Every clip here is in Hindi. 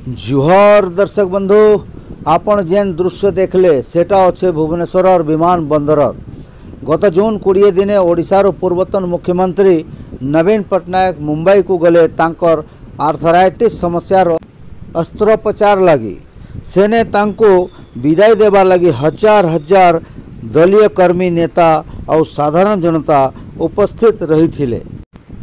जुहर दर्शक बंधु आपण जेन दृश्य देखले सेटा अच्छे भुवनेश्वर विमान बंदर गत जून 20 दिन ओडिशार पूर्वतन मुख्यमंत्री नवीन पट्टनायक मुंबई को गले तांकर आर्थराइटिस समस्यार अस्त्रोपचार लगी सेने तांको विदाय देवार लगी हजार हजार दलीय कर्मी नेता और साधारण जनता उपस्थित रही थिले।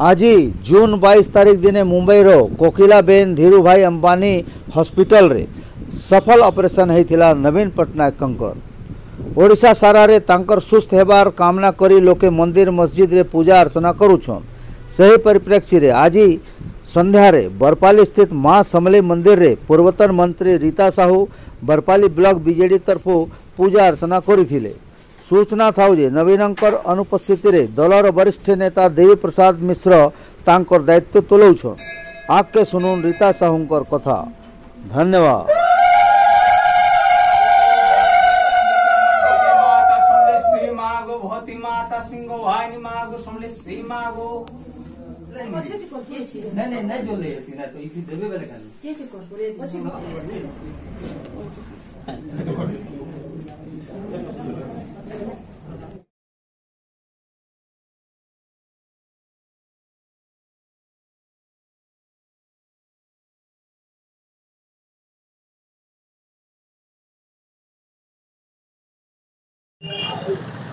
आज जून 22 तारीख दिन मुंबई रो कोकिलाबेन धीरूभाई अंबानी हॉस्पिटल रे सफल ऑपरेशन होता नवीन पट्टनायक ओडिशा सारा रे तांकर सुस्थ हेबार कामना करी लोके मंदिर मस्जिद रे पूजा अर्चना करुछन। सही परिप्रेक्षी रे आज संध्या रे बरपाली स्थित मां समलेई मंदिर रे पूर्वतन मंत्री रीता साहू बरपाली ब्लॉक बीजेडी तरफ पूजा अर्चना करिथिले। सूचना था जे नवीनंकर अनुपस्थिति रे दलर वरिष्ठ नेता देवी प्रसाद मिश्र तांकर दायित्व तुलौछन। आके सुनुन रीता साहूंकर कथा। धन्यवाद।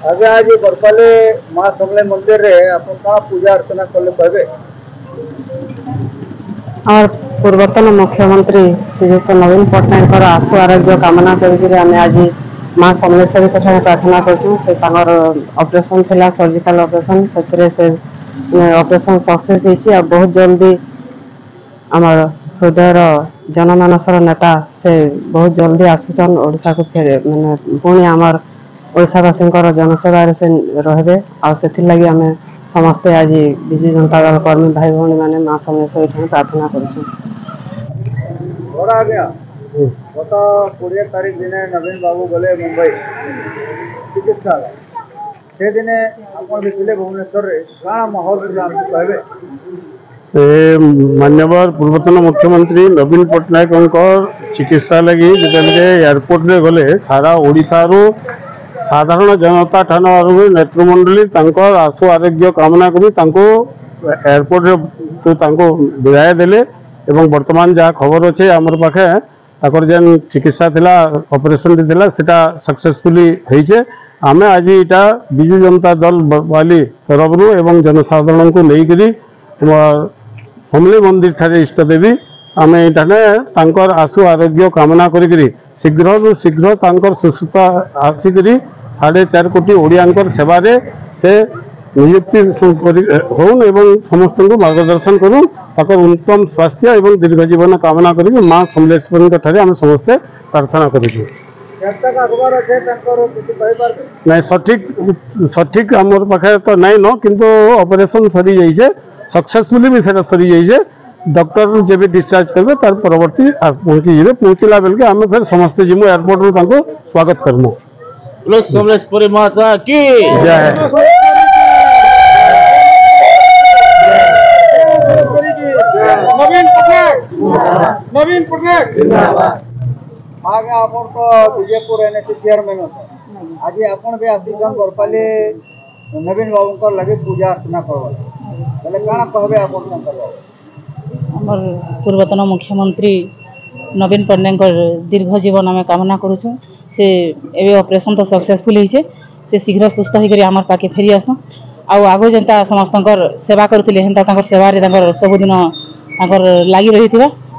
आगे आज बरपाली मां समलेई मंदिर रे अपन का पूजा अर्चना करले कहबे। और पूर्वतन मुख्यमंत्री श्रीयुक्त नवीन पट्टनायक आशु आरोग्य कामना करके आम आज मां समलेश्वरी पाखे प्रार्थना कर ऑपरेशन थिला सर्जिकल ऑपरेशन से ऑपरेशन सक्सेस होती बहुत जल्दी आमर हृदय जनमानसर नेता से बहुत जल्दी आसुचन ओडिशा को फेरे माने पुणी आमर ओडिशावासी जनसेवा से रहे आगे आम समस्ते आज विजु जनता दल कर्मी भाई भौणी मैंने मां समलेश्वरी ठाणे प्रार्थना करुँ। गत 20 तारीख दिन नवीन बाबू गले मुंबई चिकित्सा से दिन भी थे भुवनेश्वर क्या माहौल कहबे। मान्यवर पूर्वतन मुख्यमंत्री नवीन पट्टनायक चिकित्सा लगी जिते एयरपोर्ट रे गले सारा ओडिशा साधारण जनता ठान नेतृमंडली आशु आरोग्य कामना करी एयरपोर्ट रे तो विदाय देले एवं वर्तमान जहाँ खबर अच्छे आमर पाखे ताकर जेन चिकित्सा थिला ऑपरेशन थिला सेटा सक्सेसफुली होइछे। आमे आज इटा विजु जनता दल बरपाली तरफ एवं जनसाधारण को लेकरी समलेई मंदिर ठारे इष्टदेवी आम ये आशु आरोग्य कामना करी शीघ्र शीघ्र सुस्थता आसिकी 4.5 कोटी ओडिया सेवारे से नियुक्ति होन एवं समस्त को मार्गदर्शन करूँ उत्तम स्वास्थ्य एवं दीर्घ जीवन कामना करी मां समलेश्वरी ठारे आम समस्ते प्रार्थना करूँ। नहीं सठिक आमर पाखे तो नहीं न किंतु ऑपरेशन सरी जाइए सक्सेसफुली भी सेटा सरी जाइए। डॉक्टर जब डिस्चार्ज करेंगे तार परवर्ती पहुंची जाए पहुंचला बेल के आम फिर समस्ते जिमु एयरपोर्ट रू स्वागत करमु। समलेश्वरी माता की जय। नवीन पट्टनायक आगे आपण तो विजयपुर एनएसी चेयरमैन आज आपण भी आसीछन बरपाली नवीन बाबू को लगे पूजा अर्चना करबा बोले काना कहबे आपण संकर आमर पूर्वतन मुख्यमंत्री नवीन पट्टनायक दीर्घ जीवन आम कामना करुँ। से एवं ऑपरेशन तो सक्सेसफुल होइछे से शीघ्र सुस्थ होकर आमर पाके फेरी आस आगो जनता समस्त सेवा करुले हेन्ता सेवारे सबुदिन लगी रही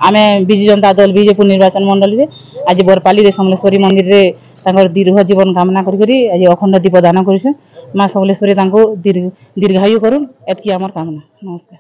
आम विजु जनता दल बीजेपुर निर्वाचन मंडल रे आज बरपाली समलेश्वरी मंदिर रे दीर्घ जीवन कामना करी आज अखंड दीप दान कर मां समलेश्वरी दीर्घायु करूँ एतकी आमर कामना। नमस्कार।